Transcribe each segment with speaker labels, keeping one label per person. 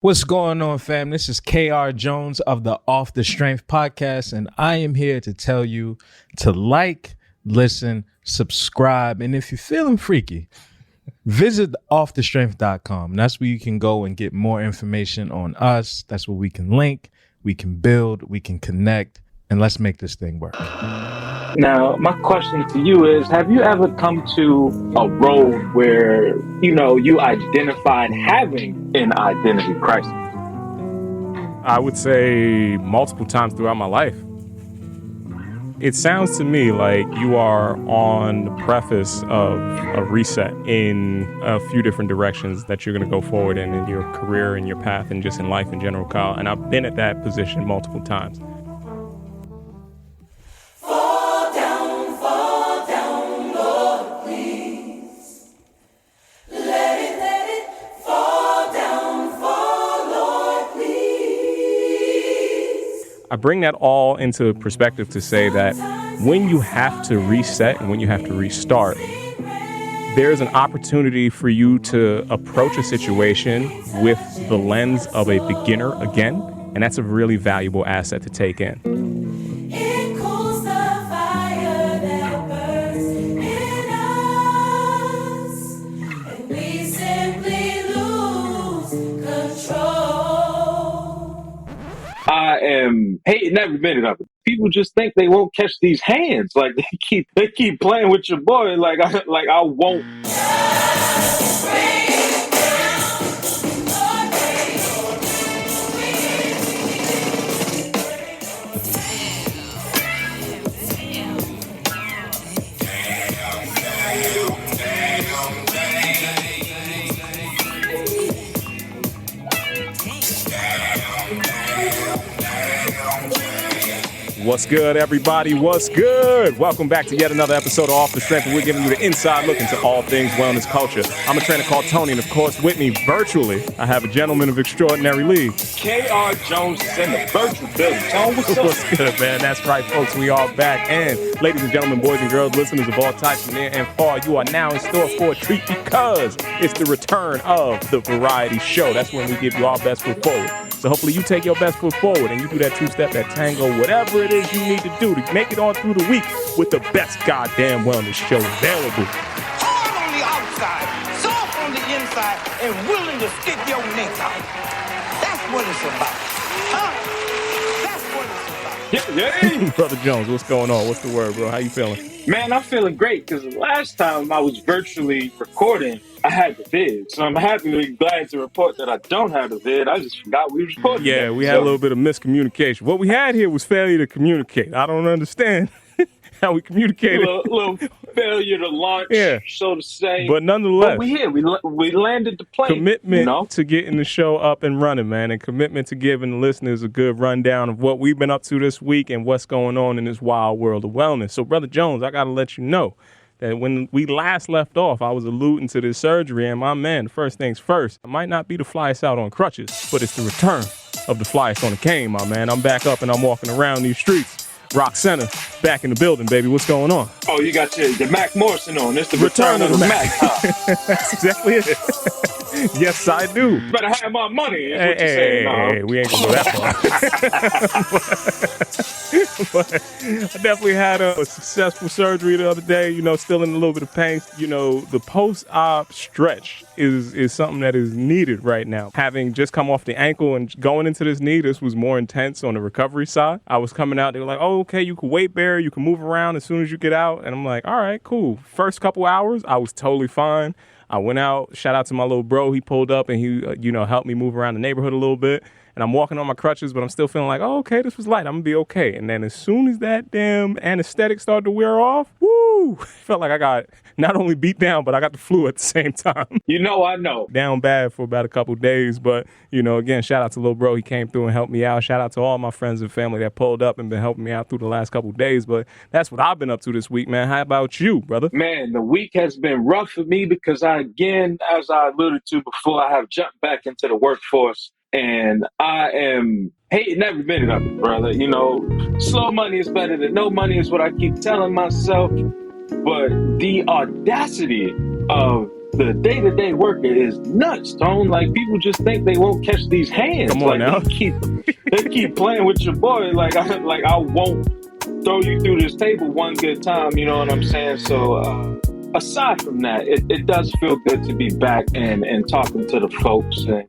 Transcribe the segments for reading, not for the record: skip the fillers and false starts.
Speaker 1: What's going on, fam? This is KR Jones of the Off the Strength podcast, and I am here to tell you to like, listen, subscribe, and if you're feeling freaky, visit offthestrength.com. That's where you can go and get more information on us. That's where we can link, we can build, we can connect, and let's make this thing work.
Speaker 2: Now, my question to you is, have you ever come to a road where, you identified having an identity crisis?
Speaker 3: I would say multiple times throughout my life. It sounds to me like you are on the preface of a reset in a few different directions that you're going to go forward in your career and your path and just in life in general, Kyle. And I've been at that position multiple times. I bring that all into perspective to say that when you have to reset and when you have to restart, there's an opportunity for you to approach a situation with the lens of a beginner again, and that's a really valuable asset to take in.
Speaker 2: I am hating every minute of it. People just think they won't catch these hands. Like they keep playing with your boy. Like I won't.
Speaker 3: What's good, everybody? What's good? Welcome back to yet another episode of Off the Strength, where we're giving you the inside look into all things wellness culture. I'm a trainer called Tony, and of course, with me virtually, I have a gentleman of extraordinary league.
Speaker 2: KR Jones is in the virtual building. Tone, what's up?
Speaker 3: What's good, man? That's right, folks. We are back. And ladies and gentlemen, boys and girls, listeners of all types from near and far, you are now in store for a treat because it's the return of the variety show. That's when we give you our best foot forward. So hopefully you take your best foot forward and you do that two-step, that tango, whatever it is you need to do to make it on through the week with the best goddamn wellness show available.
Speaker 4: Hard on the outside, soft on the inside, and willing to stick your neck out. That's what it's about. Huh? That's what it's about.
Speaker 2: Yeah.
Speaker 3: Brother Jones, what's going on? What's the word, bro? How you feeling?
Speaker 2: Man, I'm feeling great because the last time I was virtually recording, I had the vid. So I'm glad to report that I don't have the vid. I just forgot we were recording.
Speaker 3: Yeah, we had a little bit of miscommunication. What we had here was failure to communicate. I don't understand how we communicated.
Speaker 2: A little failure to launch, so to say.
Speaker 3: But nonetheless,
Speaker 2: we here. We landed the plane.
Speaker 3: Commitment to getting the show up and running, man, and commitment to giving the listeners a good rundown of what we've been up to this week and what's going on in this wild world of wellness. So, Brother Jones, I got to let you know that when we last left off, I was alluding to this surgery, and my man, first things first, it might not be the flyest out on crutches, but it's the return of the flyest on the cane, my man. I'm back up and I'm walking around these streets. Rock Center, back in the building, baby. What's going on?
Speaker 2: Oh, you got your Mac Morrison on. It's the return of the Mac.
Speaker 3: That's exactly it. Yes, I do.
Speaker 2: You better have my money.
Speaker 3: Hey, we ain't gonna go that far. But I definitely had a successful surgery the other day, still in a little bit of pain. The post-op stretch is something that is needed right now. Having just come off the ankle and going into this knee, this was more intense on the recovery side. I was coming out, they were like, oh, okay, you can weight bear, you can move around as soon as you get out. And I'm like, all right, cool. First couple hours, I was totally fine. I went out, shout out to my little bro. He pulled up and he, helped me move around the neighborhood a little bit. And I'm walking on my crutches, but I'm still feeling like, oh, okay, this was light. I'm going to be okay. And then as soon as that damn anesthetic started to wear off, woo, felt like I got not only beat down, but I got the flu at the same time.
Speaker 2: I know.
Speaker 3: Down bad for about a couple days. But, again, shout out to little bro. He came through and helped me out. Shout out to all my friends and family that pulled up and been helping me out through the last couple days. But that's what I've been up to this week, man. How about you, brother?
Speaker 2: Man, the week has been rough for me because as I alluded to before, I have jumped back into the workforce. And I am hating every minute of it, brother. Slow money is better than no money is what I keep telling myself. But the audacity of the day-to-day worker is nuts, Tone. Like, people just think they won't catch these hands.
Speaker 3: Come on
Speaker 2: like,
Speaker 3: now.
Speaker 2: They keep playing with your boy. Like I won't throw you through this table one good time. You know what I'm saying? So aside from that, it does feel good to be back and talking to the folks and,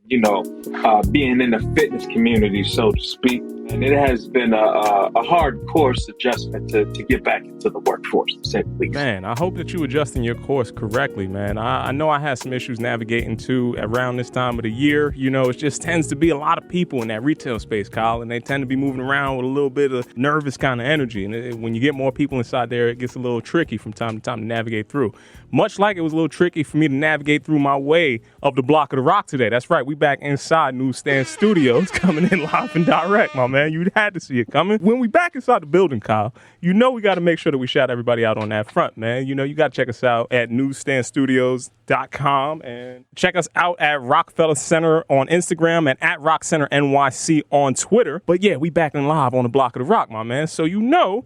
Speaker 2: being in the fitness community, so to speak. And it has been a hard course adjustment to get back into the workforce, to say the least.
Speaker 3: Man, I hope that you adjusting your course correctly, man. I know I had some issues navigating too around this time of the year. It just tends to be a lot of people in that retail space, Kyle, and they tend to be moving around with a little bit of nervous kind of energy. And when you get more people inside there, it gets a little tricky from time to time to navigate through. Much like it was a little tricky for me to navigate through my way of the Block of the Rock today. That's right, we back inside Newsstand Studios, coming in live and direct, my man. You had to see it coming. When we back inside the building, Kyle, we got to make sure that we shout everybody out on that front, man. You got to check us out at newsstandstudios.com and check us out at Rockefeller Center on Instagram and at Rock Center NYC on Twitter. But yeah, we back in live on the Block of the Rock, my man. So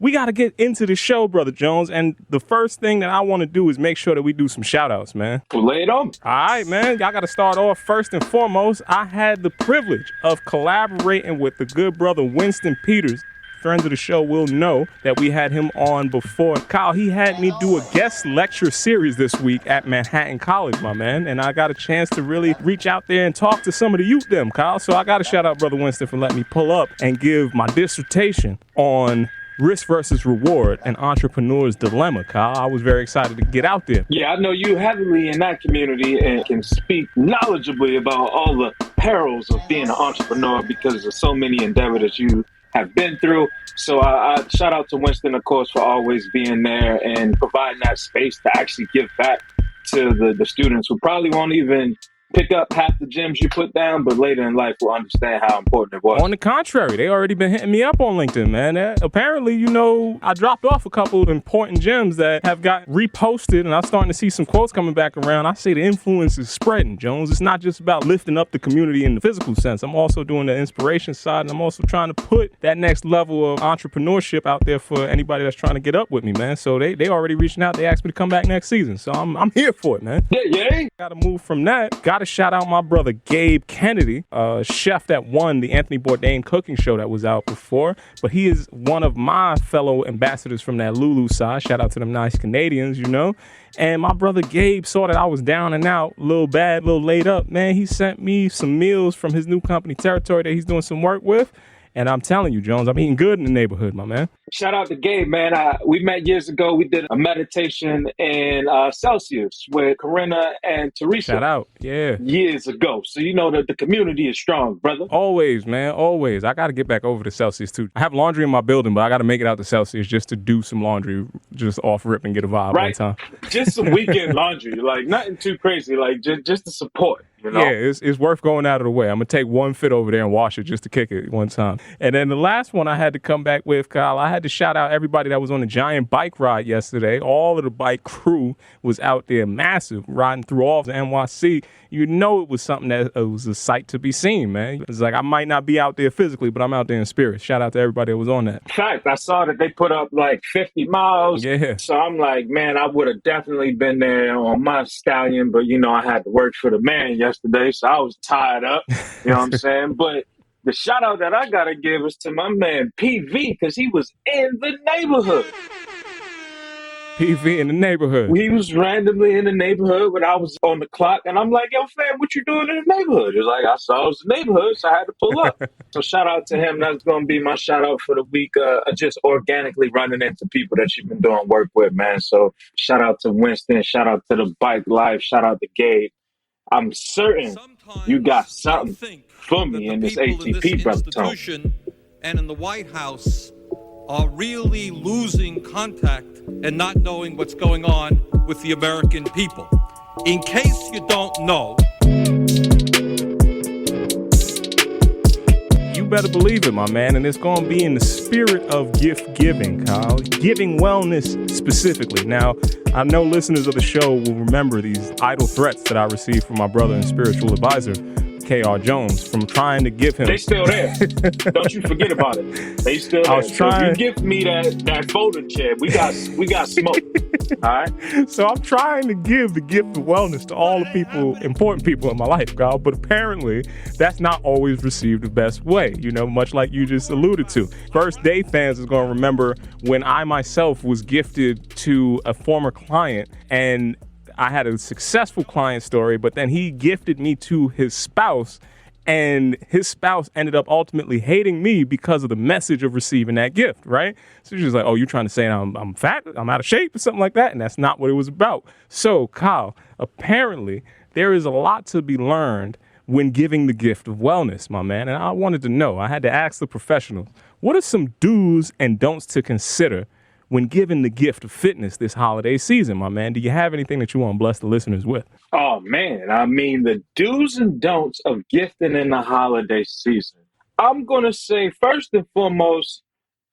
Speaker 3: we got to get into the show, Brother Jones. And the first thing that I want to do is make sure that we do some shout outs, man.
Speaker 2: Well, lay it on.
Speaker 3: All right, man. Y'all got to start off first and foremost. I had the privilege of collaborating with the good brother Winston Peters. Friends of the show will know that we had him on before. Kyle, he had me do a guest lecture series this week at Manhattan College, my man. And I got a chance to really reach out there and talk to some of the youth them, Kyle. So I got to shout out Brother Winston for letting me pull up and give my dissertation on risk versus reward, an entrepreneur's dilemma, Kyle. I was very excited to get out there.
Speaker 2: Yeah, I know you heavily in that community and can speak knowledgeably about all the perils of being an entrepreneur because of so many endeavors that you have been through. So I shout out to Winston, of course, for always being there and providing that space to actually give back to the students who probably won't even pick up half the gems you put down, but later in life will understand how important it was.
Speaker 3: On the contrary, they already been hitting me up on LinkedIn, man. Apparently, I dropped off a couple of important gems that have got reposted, and I'm starting to see some quotes coming back around. I say the influence is spreading, Jones. It's not just about lifting up the community in the physical sense. I'm also doing the inspiration side, and I'm also trying to put that next level of entrepreneurship out there for anybody that's trying to get up with me, man. So they already reaching out. They asked me to come back next season, so I'm here for it, man.
Speaker 2: Yeah.
Speaker 3: Got to move from that. Got to shout out my brother Gabe Kennedy, chef that won the Anthony Bourdain cooking show that was out before. But he is one of my fellow ambassadors from that Lulu side. Shout out to them nice Canadians, And my brother Gabe saw that I was down and out, a little bad, a little laid up. Man, he sent me some meals from his new company, Territory, that he's doing some work with. And I'm telling you, Jones, I'm eating good in the neighborhood, my man.
Speaker 2: Shout out to Gabe, man. We met years ago. We did a meditation in Celsius with Corinna and Teresa.
Speaker 3: Shout out, yeah.
Speaker 2: Years ago. So you know that the community is strong, brother.
Speaker 3: Always, man, always. I got to get back over to Celsius, too. I have laundry in my building, but I got to make it out to Celsius just to do some laundry, just off rip and get a vibe one time.
Speaker 2: Just some weekend laundry, like nothing too crazy, like just to support.
Speaker 3: Yeah, it's worth going out of the way. I'm going to take one fit over there and wash it just to kick it one time. And then the last one I had to come back with, Kyle, I had to shout out everybody that was on the giant bike ride yesterday. All of the bike crew was out there massive, riding through all of the NYC. It was something that it was a sight to be seen, man. It's like I might not be out there physically, but I'm out there in spirit. Shout out to everybody that was on that.
Speaker 2: Fact, I saw that they put up like 50 miles.
Speaker 3: Yeah.
Speaker 2: So I'm like, man, I would have definitely been there on my stallion, but I had to work for the man yesterday, so I was tied up. You know what I'm saying? But the shout out that I gotta give is to my man PV, because he was in the neighborhood.
Speaker 3: PV in the neighborhood.
Speaker 2: He was randomly in the neighborhood when I was on the clock, and I'm like, yo, fam, what you doing in the neighborhood? He's like, I saw it was the neighborhood, so I had to pull up. So shout out to him. That's going to be my shout out for the week, just organically running into people that you've been doing work with, man. So shout out to Winston, shout out to the Bike Life, shout out to Gabe. I'm certain you got something for me in this ATP, brother Tom.
Speaker 5: And in the White House are really losing contact and not knowing what's going on with the American people. In case you don't know,
Speaker 3: you better believe it, my man, and it's going to be in the spirit of gift giving, Kyle. Giving wellness specifically. Now, I know listeners of the show will remember these idle threats that I received from my brother and spiritual advisor. KR Jones from trying to give him.
Speaker 2: They still there. Don't you forget about it. They still there.
Speaker 3: I was trying.
Speaker 2: So if you give me that folding chair, we got smoke. All right.
Speaker 3: So I'm trying to give the gift of wellness to all the people, important people in my life, Kyle, but apparently that's not always received the best way, much like you just alluded to. First Day fans is going to remember when I myself was gifted to a former client, and I had a successful client story, but then he gifted me to his spouse, and his spouse ended up ultimately hating me because of the message of receiving that gift, right? So she's like, oh, you're trying to say I'm fat, I'm out of shape or something like that? And that's not what it was about. So, Kyle, apparently there is a lot to be learned when giving the gift of wellness, my man. And I wanted to know, I had to ask the professionals, what are some do's and don'ts to consider when giving the gift of fitness this holiday season, my man? Do you have anything that you want to bless the listeners with?
Speaker 2: Oh, man. I mean, the do's and don'ts of gifting in the holiday season. I'm going to say, first and foremost,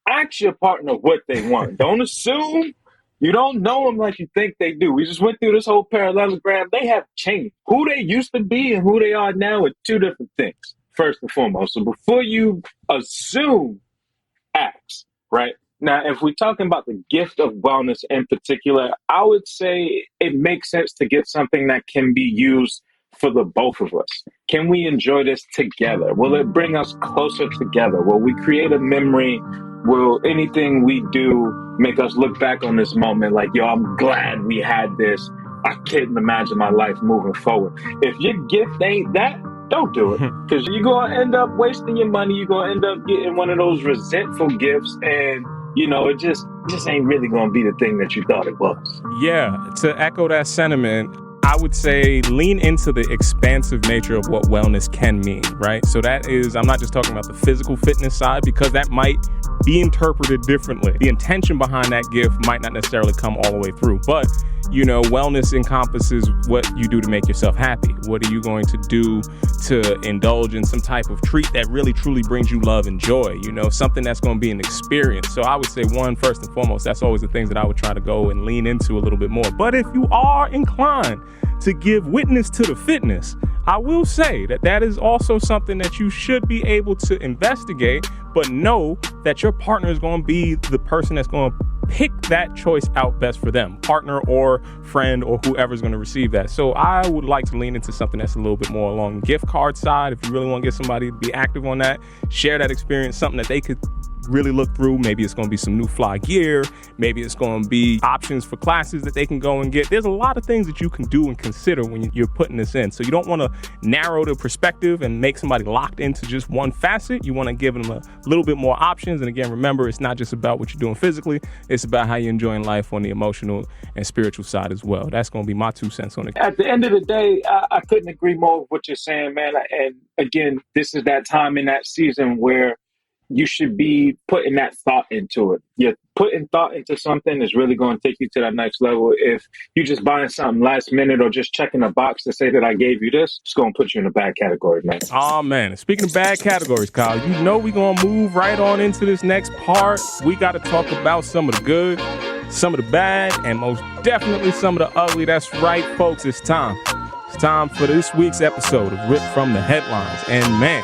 Speaker 2: ask your partner what they want. Don't assume. You don't know them like you think they do. We just went through this whole parallelogram. They have changed. Who they used to be and who they are now are two different things, first and foremost. So before you assume, ask, right? Now, if we're talking about the gift of wellness in particular, I would say it makes sense to get something that can be used for the both of us. Can we enjoy this together? Will it bring us closer together? Will we create a memory? Will anything we do make us look back on this moment like, yo, I'm glad we had this. I couldn't imagine my life moving forward. If your gift ain't that, don't do it. Because you're going to end up wasting your money. You're going to end up getting one of those resentful gifts, and it just ain't really going to be the thing that you thought it was.
Speaker 3: Yeah, to echo that sentiment, I would say lean into the expansive nature of what wellness can mean, right? So that is, I'm not just talking about the physical fitness side, because that might be interpreted differently. The intention behind that gift might not necessarily come all the way through, but wellness encompasses what you do to make yourself happy. What are you going to do to indulge in some type of treat that really truly brings you love and joy? Something that's going to be an experience. So I would say first and foremost, that's always the things that I would try to go and lean into a little bit more. But if you are inclined to give witness to the fitness, I will say that is also something that you should be able to investigate, but know that your partner is going to be the person that's going to pick that choice out best for them, partner or friend or whoever's going to receive that. So I would like to lean into something that's a little bit more along the gift card side. If you really want to get somebody to be active on that, share that experience, something that they could really look through. Maybe it's going to be some new fly gear. Maybe it's going to be options for classes that they can go and get. There's a lot of things that you can do and consider when you're putting this in. So you don't want to narrow the perspective and make somebody locked into just one facet. You want to give them a little bit more options. And again, remember, it's not just about what you're doing physically. It's about how you're enjoying life on the emotional and spiritual side as well. That's going to be my 2 cents on it.
Speaker 2: At the end of the day, I couldn't agree more with what you're saying, man. And again, this is that time in that season where you should be putting that thought into it. You're putting thought into something that's really going to take you to that next level. If you're just buying something last minute or just checking a box to say that I gave you this, it's going to put you in a bad category, man.
Speaker 3: Oh, man. Speaking of bad categories, Kyle, we're going to move right on into this next part. We got to talk about some of the good, some of the bad, and most definitely some of the ugly. That's right, folks. It's time. It's time for this week's episode of Ripped from the Headlines. And man,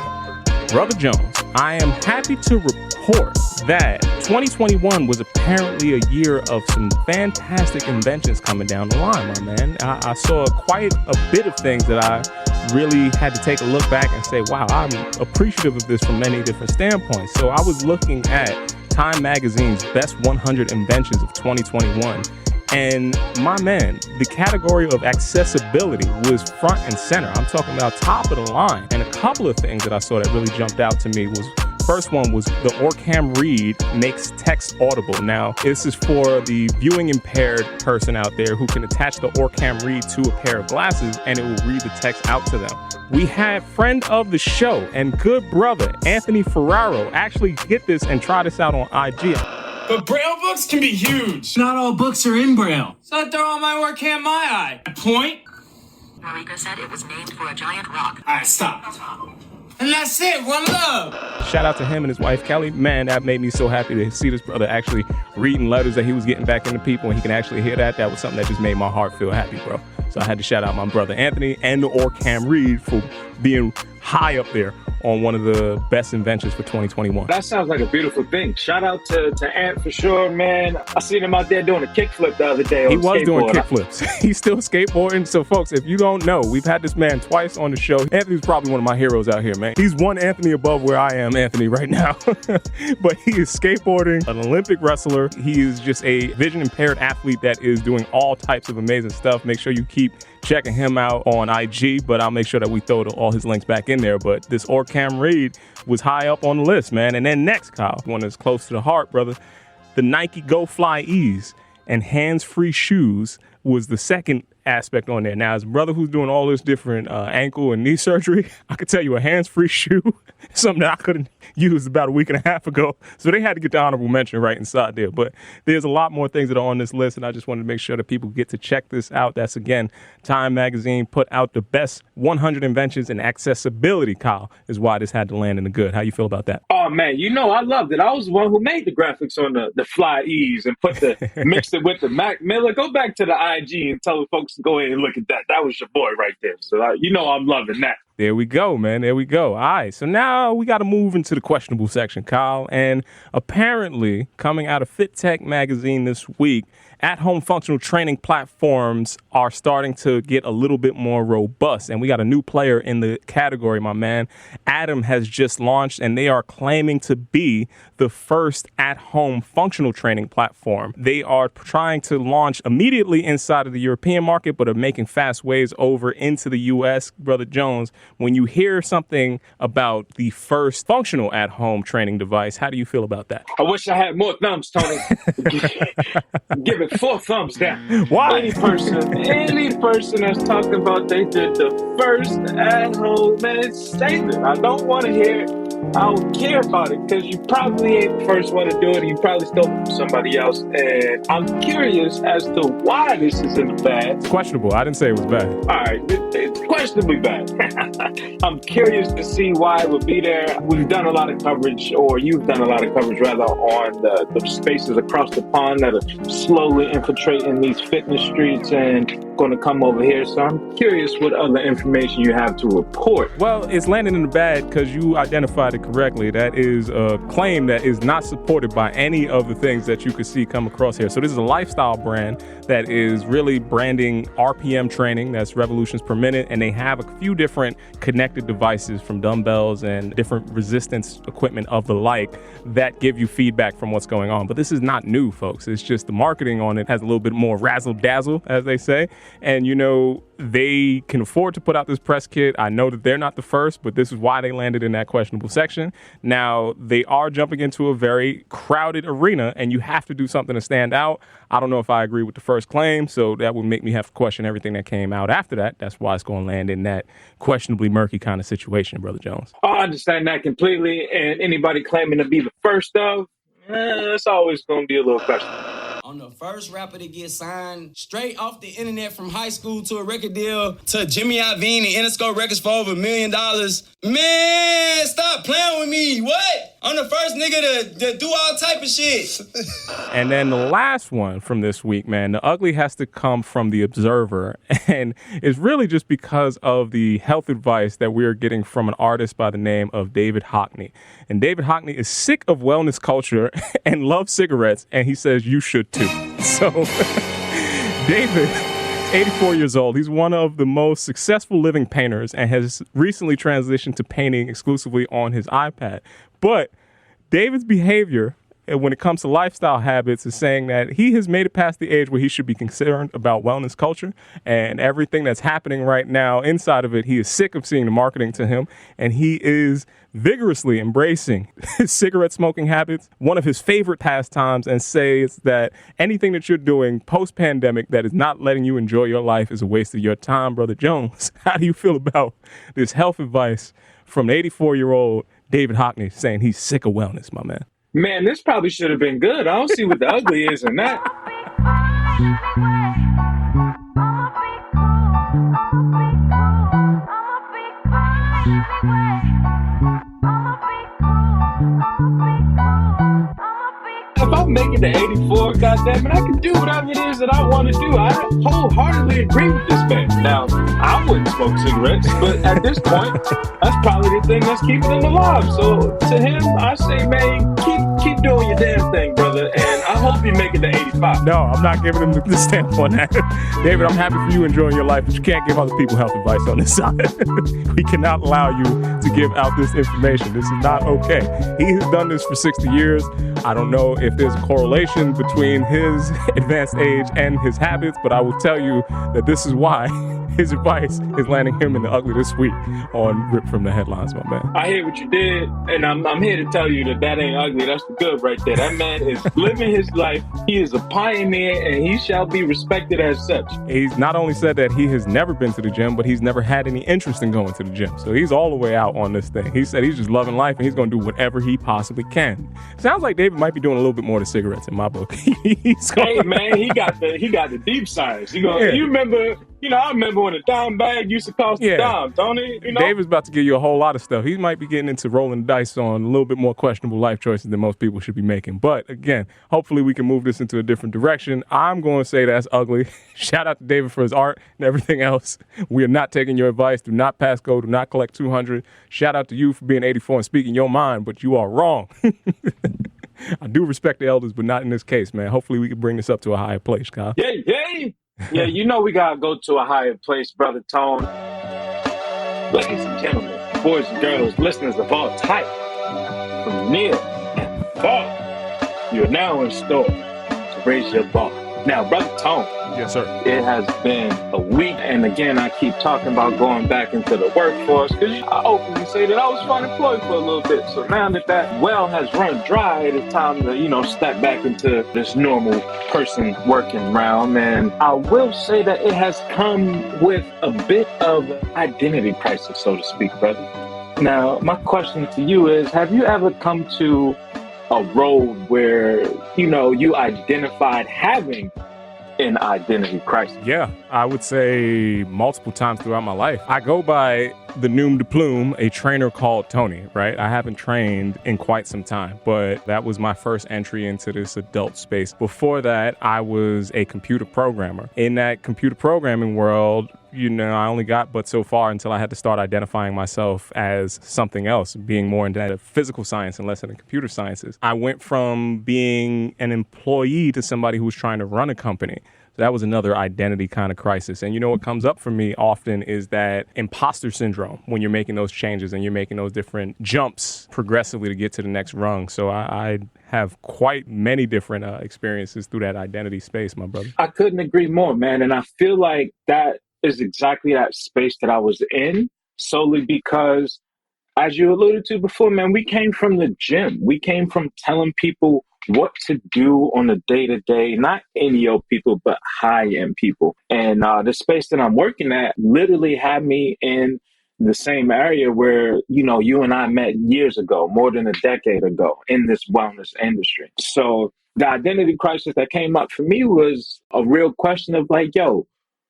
Speaker 3: Brother Jones, I am happy to report that 2021 was apparently a year of some fantastic inventions coming down the line, my man. I saw quite a bit of things that I really had to take a look back and say, wow, I'm appreciative of this from many different standpoints. So I was looking at Time Magazine's Best 100 Inventions of 2021. And my man, the category of accessibility was front and center. I'm talking about top of the line. And a couple of things that I saw that really jumped out to me was, first one was the Orcam Read makes text audible. Now, this is for the viewing impaired person out there who can attach the Orcam Read to a pair of glasses and it will read the text out to them. We had friend of the show and good brother, Anthony Ferraro, actually get this and try this out on IG.
Speaker 6: But Braille books can be huge. Not all books are in Braille. So I throw on my Orcam My Eye. Point.
Speaker 7: Marika said it was named for a giant rock.
Speaker 6: All right, stop. And that's it. One love.
Speaker 3: Shout out to him and his wife, Kelly. Man, that made me so happy to see this brother actually reading letters that he was getting back into people and he can actually hear that. That was something that just made my heart feel happy, bro. So I had to shout out my brother Anthony and the Orcam Reed for being high up there on one of the best inventions for 2021.
Speaker 2: That sounds like a beautiful thing. Shout out to Ant for sure, man. I seen him out there doing a kickflip the other day on
Speaker 3: He was doing
Speaker 2: skateboard.
Speaker 3: kickflips. He's still skateboarding. So, folks, if you don't know, we've had this man twice on the show. Anthony's probably one of my heroes out here, man. He's one Anthony above where I am, Anthony, right now. But he is skateboarding, an Olympic wrestler. He is just a vision-impaired athlete that is doing all types of amazing stuff. Make sure you keep checking him out on IG, but I'll make sure that we throw all his links back in there. But this Orcam Reed was high up on the list, man. And then next, Kyle, one that's close to the heart, brother, the Nike Go Fly Ease and hands-free shoes was the second aspect on there. Now, as a brother who's doing all this different ankle and knee surgery, I could tell you a hands-free shoe, something that I couldn't use about a week and a half ago. So they had to get the honorable mention right inside there. But there's a lot more things that are on this list, and I just wanted to make sure that people get to check this out. That's, again, Time Magazine put out the best 100 inventions in accessibility, Kyle, is why this had to land in the good. How you feel about that?
Speaker 2: Oh, man, you know, I loved it. I was the one who made the graphics on the Fly Ease and mixed it with the Mac Miller. Go back to the IG and tell the folks to go ahead and look at that. That was your boy right there. So, you know, I'm loving that.
Speaker 3: There we go, man. There we go. All right. So now we got to move into the questionable section, Kyle. And apparently, coming out of Fit Tech magazine this week, at-home functional training platforms are starting to get a little bit more robust. And we got a new player in the category, my man. Adam has just launched, and they are claiming to be the first at-home functional training platform. They are trying to launch immediately inside of the European market, but are making fast waves over into the U.S. Brother Jones, when you hear something about the first functional at-home training device, how do you feel about that?
Speaker 2: I wish I had more thumbs, Tony. Give it 4 thumbs down.
Speaker 3: Why?
Speaker 2: Any person that's talking about they did the first at-home, man, save it. I don't want to hear it. I don't care about it because you probably ain't the first one to do it. And you probably stole it from somebody else. And I'm curious as to why this is in the bag.
Speaker 3: It's questionable. I didn't say it was bad.
Speaker 2: All right, it's questionably bad. I'm curious to see why it would be there. We've done a lot of coverage, or you've done a lot of coverage rather, on the spaces across the pond that are slowly infiltrating these fitness streets and going to come over here. So I'm curious what other information you have to report.
Speaker 3: Well, it's landing in the bag because you identified it correctly. That is a claim that is not supported by any of the things that you could see come across here. So this is a lifestyle brand that is really branding RPM training, that's revolutions per minute, and they have a few different connected devices from dumbbells and different resistance equipment of the like that give you feedback from what's going on. But this is not new, folks. It's just the marketing on it has a little bit more razzle dazzle, as they say. And, you know, they can afford to put out this press kit. I know that they're not the first, but this is why they landed in that questionable section. Now, they are jumping into a very crowded arena, and you have to do something to stand out. I don't know if I agree with the first claim, so that would make me have to question everything that came out after that. That's why it's going to land in that questionably murky kind of situation, Brother Jones.
Speaker 2: I understand that completely. And anybody claiming to be the first of, it's always going to be a little questionable.
Speaker 6: I'm the first rapper to get signed straight off the internet from high school to a record deal to Jimmy Iovine and Interscope Records for over $1 million. Man, stop playing with me. What? I'm the first nigga to do all type of shit.
Speaker 3: And then the last one from this week, man, the ugly has to come from The Observer. And it's really just because of the health advice that we're getting from an artist by the name of David Hockney. And David Hockney is sick of wellness culture and loves cigarettes, and he says you should too. So, David, 84 years old, he's one of the most successful living painters and has recently transitioned to painting exclusively on his iPad. But David's behavior when it comes to lifestyle habits is saying that he has made it past the age where he should be concerned about wellness culture and everything that's happening right now inside of it. He is sick of seeing the marketing to him, and he is vigorously embracing his cigarette smoking habits, one of his favorite pastimes, and says that anything that you're doing post-pandemic that is not letting you enjoy your life is a waste of your time. Brother Jones, how do you feel about this health advice from an 84-year-old David Hockney saying he's sick of wellness, my man?
Speaker 2: Man, this probably should have been good. I don't see what the ugly is in that. If I I'll make it to 84, goddammit. I can do whatever it is that I want to do. I wholeheartedly agree with this man. Now, I wouldn't smoke cigarettes, but at this point, that's probably the thing that's keeping him alive. So to him, I say, man, keep doing your damn thing, brother. And I hope you make it to 85.
Speaker 3: No, I'm not giving him the stamp on that. David, I'm happy for you enjoying your life, but you can't give other people health advice on this side. We cannot allow you to give out this information. This is not okay. He has done this for 60 years. I don't know if there's a correlation between his advanced age and his habits, but I will tell you that this is why his advice is landing him in the ugly this week on Rip from the Headlines, my man.
Speaker 2: I hear what you did, and I'm here to tell you that ain't ugly. That's the good right there. That man is living his life. He is a pioneer, and he shall be respected as such.
Speaker 3: He's not only said that he has never been to the gym, but he's never had any interest in going to the gym. So he's all the way out on this thing. He said he's just loving life, and he's going to do whatever he possibly can. Sounds like David might be doing a little bit more to cigarettes in my book.
Speaker 2: Hey man, he got the deep science. You remember? I remember when a dime bag used to cost a dime, don't he?
Speaker 3: David's about to give you a whole lot of stuff. He might be getting into rolling the dice on a little bit more questionable life choices than most people should be making. But again, hopefully we can move this into a different direction. I'm going to say that's ugly. Shout out to David for his art and everything else. We are not taking your advice. Do not pass go. Do not collect 200. Shout out to you for being 84 and speaking your mind, but you are wrong. I do respect the elders, but not in this case, man. Hopefully we can bring this up to a higher place, Kyle.
Speaker 2: Yay! Yeah, we got to go to a higher place, Brother Tone. Ladies and gentlemen, boys and girls, listeners of all type, from near and far, you're now in store to raise your bar. Now, Brother Tone.
Speaker 3: Yes, sir.
Speaker 2: It has been a week, and again, I keep talking about going back into the workforce because I openly say that I was unemployed for a little bit. So now that well has run dry, it is time to, step back into this normal person working realm. And I will say that it has come with a bit of identity crisis, so to speak, brother. Now, my question to you is, have you ever come to a road where, you identified having an identity crisis?
Speaker 3: Yeah, I would say multiple times throughout my life. I go by the Noom de Plume, a trainer called Tony, right? I haven't trained in quite some time, but that was my first entry into this adult space. Before that, I was a computer programmer. In that computer programming world, I only got but so far until I had to start identifying myself as something else, being more into physical science and less into computer sciences. I went from being an employee to somebody who was trying to run a company. So that was another identity kind of crisis. And what comes up for me often is that imposter syndrome when you're making those changes and you're making those different jumps progressively to get to the next rung. So I have quite many different experiences through that identity space, my brother.
Speaker 2: I couldn't agree more, man. And I feel like that is exactly that space that I was in, solely because, as you alluded to before, man, we came from the gym. We came from telling people what to do on a day-to-day, not any old people, but high-end people. And the space that I'm working at literally had me in the same area where, you and I met years ago, more than a decade ago, in this wellness industry. So the identity crisis that came up for me was a real question of like, yo,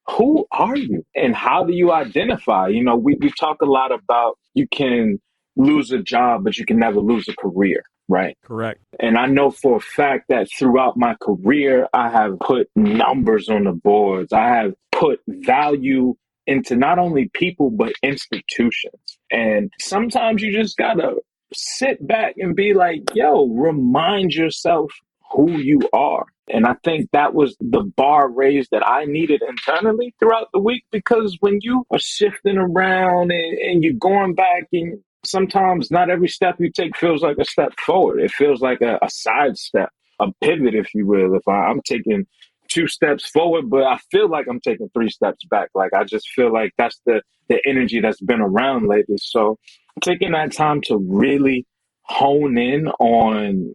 Speaker 2: who are you and how do you identify? We talk a lot about you can lose a job, but you can never lose a career, right?
Speaker 3: Correct.
Speaker 2: And I know for a fact that throughout my career, I have put numbers on the boards. I have put value into not only people, but institutions. And sometimes you just got to sit back and be like, yo, remind yourself who you are. And I think that was the bar raised that I needed internally throughout the week, because when you are shifting around and you're going back, and sometimes not every step you take feels like a step forward. It feels like a side step, a pivot, if you will. If I'm taking 2 steps forward, but I feel like I'm taking 3 steps back. Like, I just feel like that's the energy that's been around lately. So taking that time to really hone in on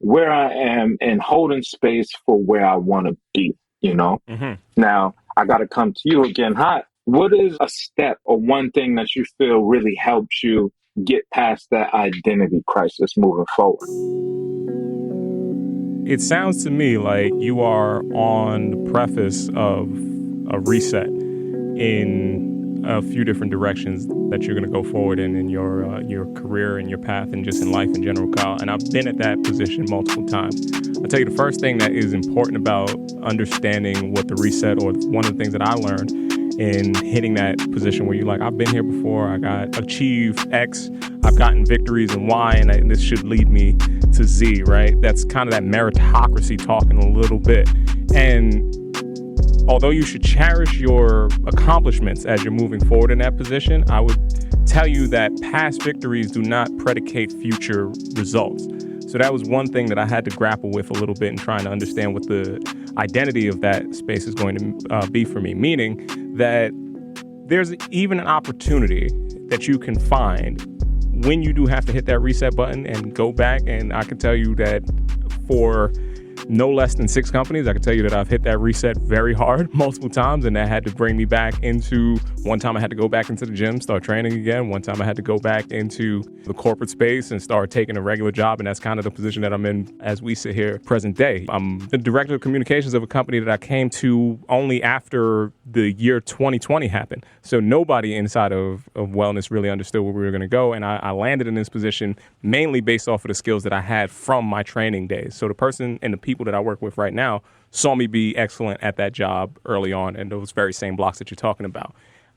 Speaker 2: where I am and holding space for where I want to be,
Speaker 3: Mm-hmm.
Speaker 2: Now, I got to come to you again hot. What is a step or one thing that you feel really helps you get past that identity crisis moving forward?
Speaker 3: It sounds to me like you are on the preface of a reset in a few different directions that you're going to go forward in your career and your path and just in life in general, Kyle. And I've been at that position multiple times. I'll tell you the first thing that is important about understanding what the reset, or one of the things that I learned in hitting that position where you're like, I've been here before, I got achieved X, I've gotten victories in Y, and this should lead me to Z, right? That's kind of that meritocracy talking a little bit. And although you should cherish your accomplishments as you're moving forward in that position, I would tell you that past victories do not predicate future results. So that was one thing that I had to grapple with a little bit in trying to understand what the identity of that space is going to be for me, meaning that there's even an opportunity that you can find when you do have to hit that reset button and go back. And I can tell you that for no less than 6 companies, I can tell you that I've hit that reset very hard multiple times, and that had to bring me back into, one time I had to go back into the gym, start training again. One time I had to go back into the corporate space and start taking a regular job, and that's kind of the position that I'm in as we sit here present day. I'm the director of communications of a company that I came to only after the year 2020 happened. So nobody inside of wellness really understood where we were going to go, and I landed in this position mainly based off of the skills that I had from my training days. So the person and the people that I work with right now saw me be excellent at that job early on, and those very same blocks that you're talking about.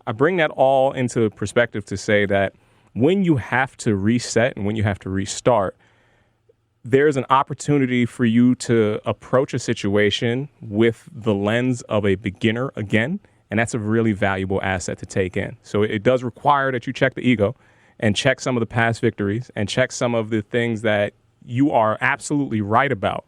Speaker 3: I bring that all into perspective to say that when you have to reset and when you have to restart, there's an opportunity for you to approach a situation with the lens of a beginner again, and that's a really valuable asset to take in. So it does require that you check the ego and check some of the past victories and check some of the things that you are absolutely right about.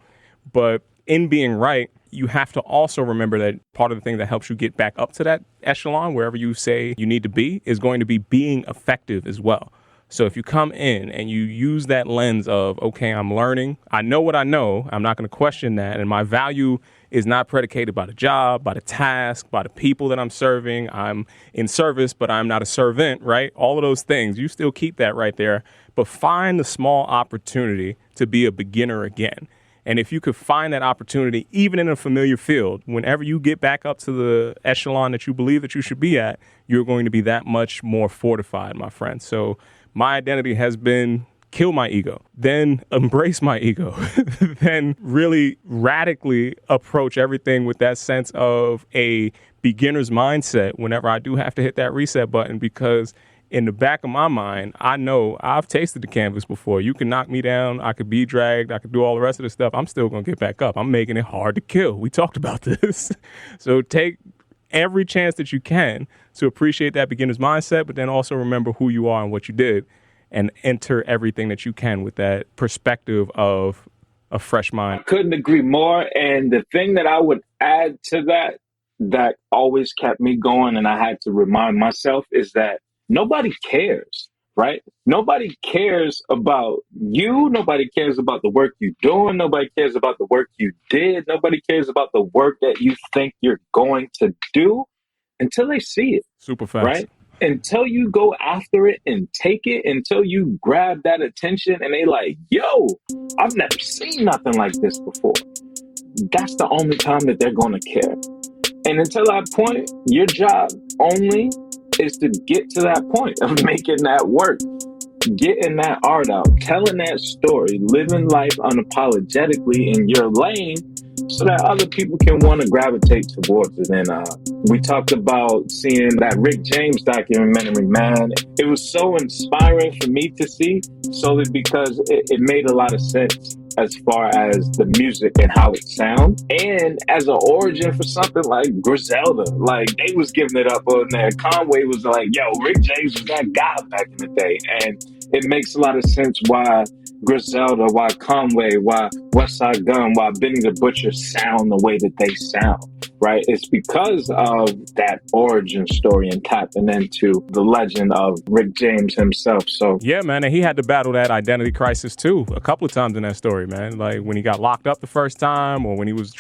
Speaker 3: But in being right, you have to also remember that part of the thing that helps you get back up to that echelon, wherever you say you need to be, is going to be being effective as well. So if you come in and you use that lens of, okay, I'm learning, I know what I know, I'm not going to question that, and my value is not predicated by the job, by the task, by the people that I'm serving, I'm in service, but I'm not a servant, right? All of those things, you still keep that right there, but find the small opportunity to be a beginner again. And if you could find that opportunity, even in a familiar field, whenever you get back up to the echelon that you believe that you should be at, you're going to be that much more fortified, my friend. So my identity has been kill my ego, then embrace my ego, then really radically approach everything with that sense of a beginner's mindset whenever I do have to hit that reset button, because in the back of my mind, I know I've tasted the canvas before. You can knock me down. I could be dragged. I could do all the rest of the stuff. I'm still going to get back up. I'm making it hard to kill. We talked about this. So take every chance that you can to appreciate that beginner's mindset, but then also remember who you are and what you did, and enter everything that you can with that perspective of a fresh mind.
Speaker 2: I couldn't agree more. And the thing that I would add to that, that always kept me going, and I had to remind myself, is that nobody cares, right? Nobody cares about you. Nobody cares about the work you're doing. Nobody cares about the work you did. Nobody cares about the work that you think you're going to do until they see it.
Speaker 3: Super fast.
Speaker 2: Right? Until you go after it and take it, until you grab that attention and they like, yo, I've never seen nothing like this before. That's the only time that they're going to care. And until that point, your job only is to get to that point of making that work, getting that art out, telling that story, living life unapologetically in your lane so that other people can want to gravitate towards it. And we talked about seeing that Rick James documentary, man. It was so inspiring for me to see, solely because it made a lot of sense as far as the music and how it sounds, and as an origin for something like Griselda. Like, they was giving it up on there. Conway was like, yo, Rick James was that guy back in the day. And it makes a lot of sense why Griselda, why Conway, why Westside Gunn, why Benny the Butcher sound the way that they sound, right? It's because of that origin story and tapping into the legend of Rick James himself. So
Speaker 3: yeah, man, and he had to battle that identity crisis too a couple of times in that story, man. Like when he got locked up the first time, or when he was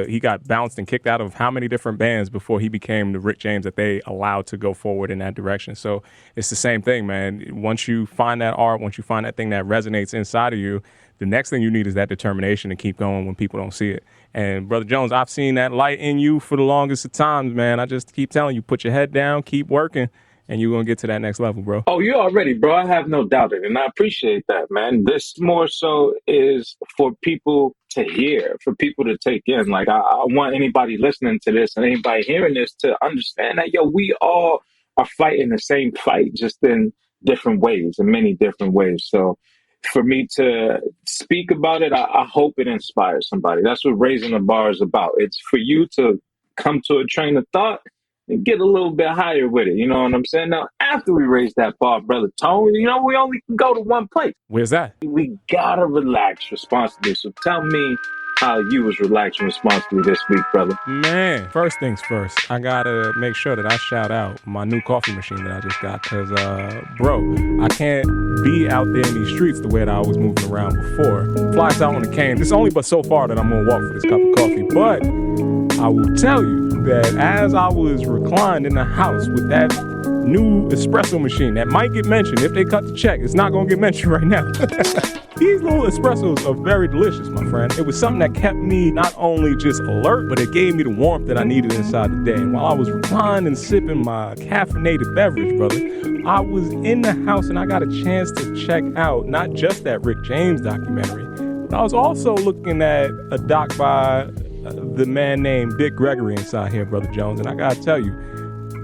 Speaker 3: he got bounced and kicked out of how many different bands before he became the Rick James that they allowed to go forward in that direction. So it's the same thing, man. Once you find that art, once you find that thing that resonates inside of you, the next thing you need is that determination to keep going when people don't see it. And Brother Jones, I've seen that light in you for the longest of times, man. I just keep telling you, put your head down, keep working, and you're going to get to that next level, bro.
Speaker 2: Oh, you already, bro. I have no doubt in it, and I appreciate that, man. This more so is for people to hear, for people to take in. Like, I want anybody listening to this and anybody hearing this to understand that, yo, we all are fighting the same fight, just in different ways, in many different ways. So for me to speak about it, I hope it inspires somebody. That's what Raising the Bar is about. It's for you to come to a train of thought and get a little bit higher with it. You know what I'm saying? Now, after we raise that bar, Brother Tone, we only can go to one place.
Speaker 3: Where's that?
Speaker 2: We gotta relax responsibly. So tell me how you was relaxing responsibly this week, brother.
Speaker 3: Man, first things first, I gotta make sure that I shout out my new coffee machine that I just got, because, bro, I can't be out there in these streets the way that I was moving around before. Flies out on the cane. It's only but so far that I'm gonna walk for this cup of coffee, but I will tell you that as I was reclined in the house with that new espresso machine that might get mentioned if they cut the check, it's not gonna get mentioned right now. These little espressos are very delicious, my friend. It was something that kept me not only just alert, but it gave me the warmth that I needed inside the day. And while I was reclined and sipping my caffeinated beverage, brother, I was in the house and I got a chance to check out not just that Rick James documentary, but I was also looking at a doc by the man named Dick Gregory inside here, Brother Jones. And I gotta tell you,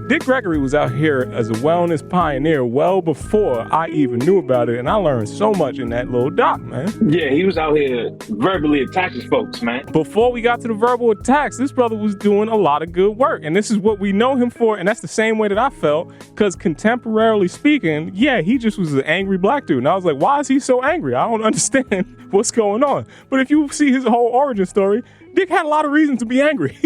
Speaker 3: Dick Gregory was out here as a wellness pioneer well before I even knew about it, and I learned so much in that little doc, man.
Speaker 2: Yeah, he was out here verbally attacking folks, man.
Speaker 3: Before we got to the verbal attacks, this brother was doing a lot of good work, and this is what we know him for, and that's the same way that I felt, because contemporarily speaking, yeah, he just was an angry black dude, and I was like, why is he so angry? I don't understand what's going on. But if you see his whole origin story, Dick had a lot of reasons to be angry.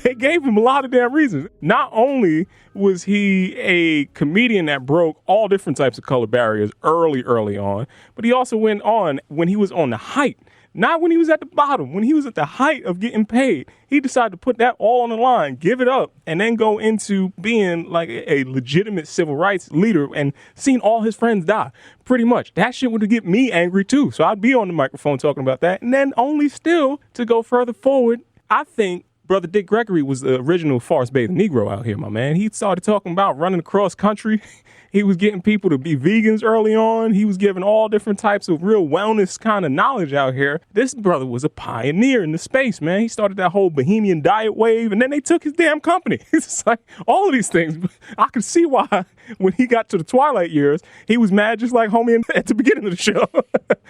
Speaker 3: They gave him a lot of damn reasons. Not only was he a comedian that broke all different types of color barriers early on, but he also went on when he was on the height. Not when he was at the bottom, when he was at the height of getting paid. He decided to put that all on the line, give it up, and then go into being like a legitimate civil rights leader and seeing all his friends die. Pretty much. That shit would get me angry too. So I'd be on the microphone talking about that. And then only still to go further forward, I think Brother Dick Gregory was the original forest-bathing Negro out here, my man. He started talking about running across country. He was getting people to be vegans early on. He was giving all different types of real wellness kind of knowledge out here. This brother was a pioneer in the space, man. He started that whole Bohemian diet wave, and then they took his damn company. It's like all of these things. I could see why when he got to the twilight years, he was mad just like homie at the beginning of the show.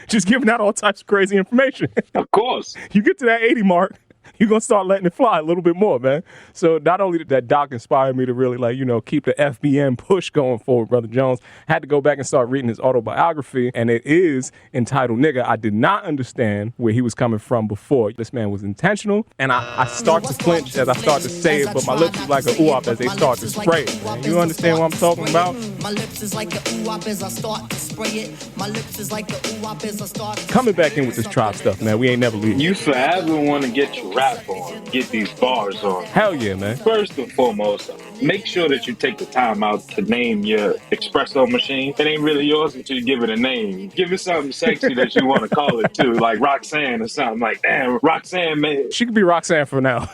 Speaker 3: Just giving out all types of crazy information.
Speaker 2: Of course.
Speaker 3: You get to that 80 mark, you're going to start letting it fly a little bit more, man. So not only did that doc inspire me to really, keep the FBM push going forward, Brother Jones, I had to go back and start reading his autobiography, and it is entitled Nigga. I did not understand where he was coming from before. This man was intentional, and I start to flinch as I start to say it, but my lips is like a ooh-op as they start to spray it, man. You understand what I'm talking about?
Speaker 8: My lips is like a ooh-op as I start to spray it. My lips is like a ooh-op as I start to
Speaker 3: Coming back in with this tribe stuff, man. We ain't never leaving.
Speaker 2: You forever want to get your rap on, get these bars on.
Speaker 3: Hell yeah, man.
Speaker 2: First and foremost, make sure that you take the time out to name your espresso machine. It ain't really yours until you give it a name. Give it something sexy that you want to call it too, like Roxanne or something. Like, damn, Roxanne, man.
Speaker 3: She could be Roxanne for now.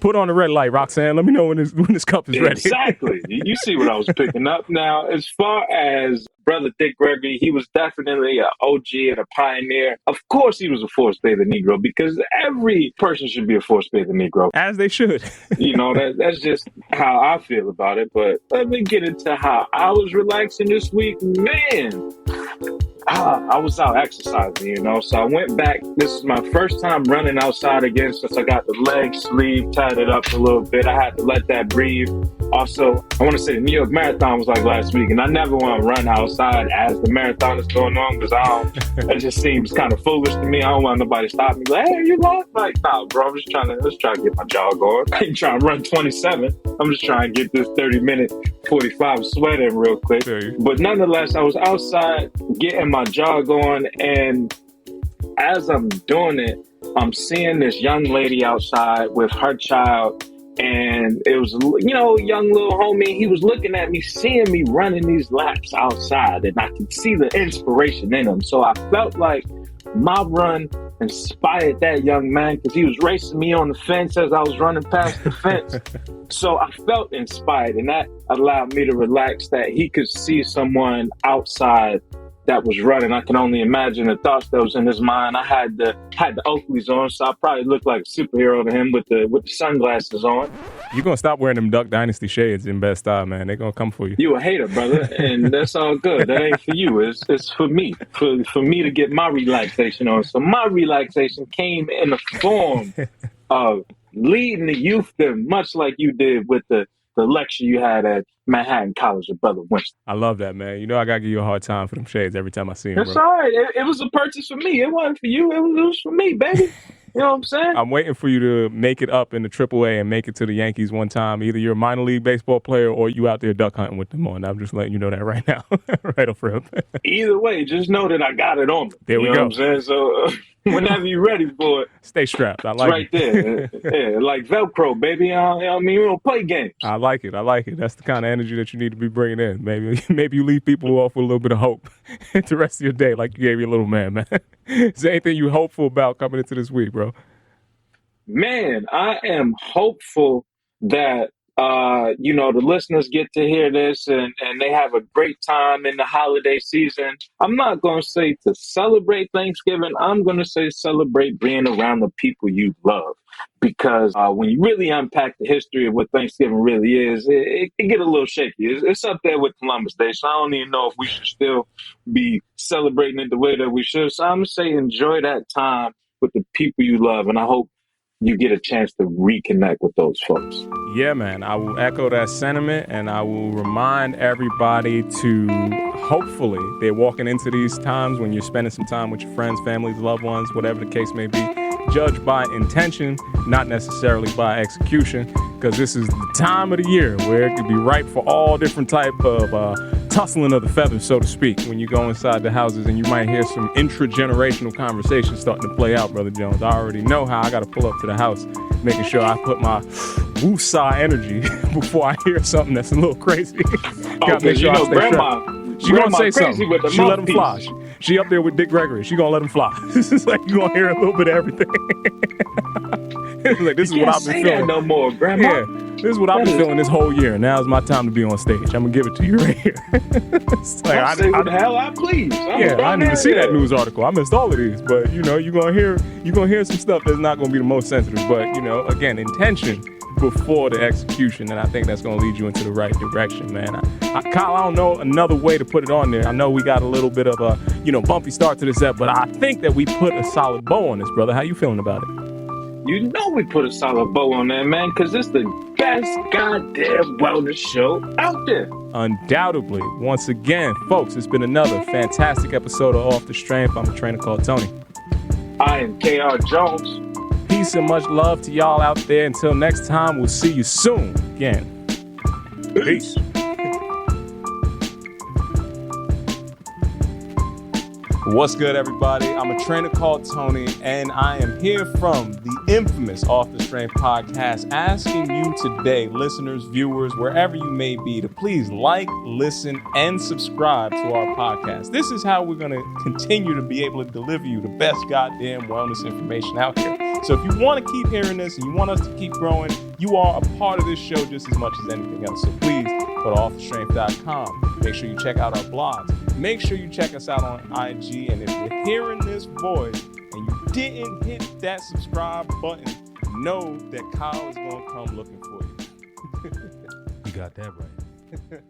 Speaker 3: Put on the red light, Roxanne. Let me know when this cup is ready.
Speaker 2: Exactly. You see what I was picking up. Now, as far as Brother Dick Gregory, he was definitely an OG and a pioneer. Of course he was a forest-bathing Negro, because every person should be a forest-bathing Negro.
Speaker 3: As they should.
Speaker 2: That's just how I feel about it. But let me get into how I was relaxing this week. Man, I was out exercising, so I went back. This is my first time running outside again since I got the leg sleeve tatted up a little bit. I had to let that breathe. Also, I want to say the New York Marathon was like last week, and I never want to run outside as the marathon is going on, because it just seems kind of foolish to me. I don't want nobody to stop me like, hey, you lost? Like, nah, bro, I'm just trying to get my jog going. I ain't trying to run 27. I'm just trying to get this 30-minute 45 sweat in real quick. But nonetheless, I was outside getting my jog on, and as I'm doing it, I'm seeing this young lady outside with her child. And it was, young little homie. He was looking at me, seeing me running these laps outside, and I could see the inspiration in him. So I felt like my run inspired that young man because he was racing me on the fence as I was running past the fence. So I felt inspired, and that allowed me to relax that he could see someone outside that was running. I can only imagine the thoughts that was in his mind. I had the Oakleys on, so I probably looked like a superhero to him with the sunglasses on.
Speaker 3: You're going to stop wearing them Duck Dynasty shades in best style, man. They're going to come for you.
Speaker 2: You a hater, brother, and that's all good. That ain't for you. It's for me. For me to get my relaxation on. So my relaxation came in the form of leading the youth, much like you did with the lecture you had at Manhattan College with Brother Winston.
Speaker 3: I love that, man. You know I got to give you a hard time for them shades every time I see them,
Speaker 2: That's all right. It was a purchase for me. It wasn't for you. It was for me, baby. You know what I'm saying?
Speaker 3: I'm waiting for you to make it up in the AAA and make it to the Yankees one time. Either you're a minor league baseball player or you out there duck hunting with them on. I'm just letting you know that right now. Right off rip.
Speaker 2: Either way, just know that I got it on me.
Speaker 3: There we
Speaker 2: go.
Speaker 3: go.
Speaker 2: What I'm saying? So whenever you're ready for it,
Speaker 3: stay strapped. I like
Speaker 2: it. Right there. Yeah, like Velcro, baby. I mean, we don't play games.
Speaker 3: I like it. That's the kind of energy that you need to be bringing in. Maybe you leave people off with a little bit of hope the rest of your day, like you gave your little man. Is there anything you hopeful about coming into this week, bro?
Speaker 2: Man, I am hopeful that, the listeners get to hear this and they have a great time in the holiday season. I'm not going to say to celebrate Thanksgiving. I'm going to say celebrate being around the people you love. Because when you really unpack the history of what Thanksgiving really is, it can get a little shaky. It's up there with Columbus Day, so I don't even know if we should still be celebrating it the way that we should. So I'm going to say enjoy that time with the people you love, and I hope you get a chance to reconnect with those folks.
Speaker 3: Yeah, man, I will echo that sentiment, and I will remind everybody to hopefully they're walking into these times when you're spending some time with your friends, families, loved ones, whatever the case may be, judged by intention, not necessarily by execution, because this is the time of the year where it could be ripe for all different type of tussling of the feathers, so to speak, when you go inside the houses, and you might hear some intra-generational conversations starting to play out, Brother Jones. I already know how I got to pull up to the house, making sure I put my woo-saw energy before I hear something that's a little crazy. Got to make sure I stay
Speaker 2: Grandma,
Speaker 3: strapped. She gonna say something. She let him fly. She up there with Dick Gregory. She gonna let him fly. This is like you gonna hear a little bit of everything. Like this is what I've been feeling.
Speaker 2: No more, Grandma.
Speaker 3: Yeah, this is what I've been feeling this whole year. Now's my time to be on stage. I'm gonna give it to you right here. It's like,
Speaker 2: I say what the hell I please.
Speaker 3: I didn't even see that news article. I missed all of these, but you're gonna hear some stuff that's not gonna be the most sensitive. But again, intention before the execution, and I think that's going to lead you into the right direction, man. Kyle, I don't know another way to put it on there. I know we got a little bit of a, bumpy start to this ep, but I think that we put a solid bow on this, brother. How you feeling about it?
Speaker 2: You know we put a solid bow on that, man, because it's the best goddamn wellness show out there.
Speaker 3: Undoubtedly. Once again, folks, it's been another fantastic episode of Off the Strength. I'm a trainer called Tony.
Speaker 2: I am KR Jones.
Speaker 3: Peace and much love to y'all out there. Until next time, we'll see you soon again. Peace. What's good, everybody? I'm a trainer called Tony, and I am here from the infamous Off the Strength podcast, asking you today, listeners, viewers, wherever you may be, to please like, listen, and subscribe to our podcast. This is how we're going to continue to be able to deliver you the best goddamn wellness information out here. So if you want to keep hearing this and you want us to keep growing, you are a part of this show just as much as anything else. So please go to offthestrength.com. Make sure you check out our blogs. Make sure you check us out on IG. And if you're hearing this voice and you didn't hit that subscribe button, know that Kyle is going to come looking for you.
Speaker 1: You got that right.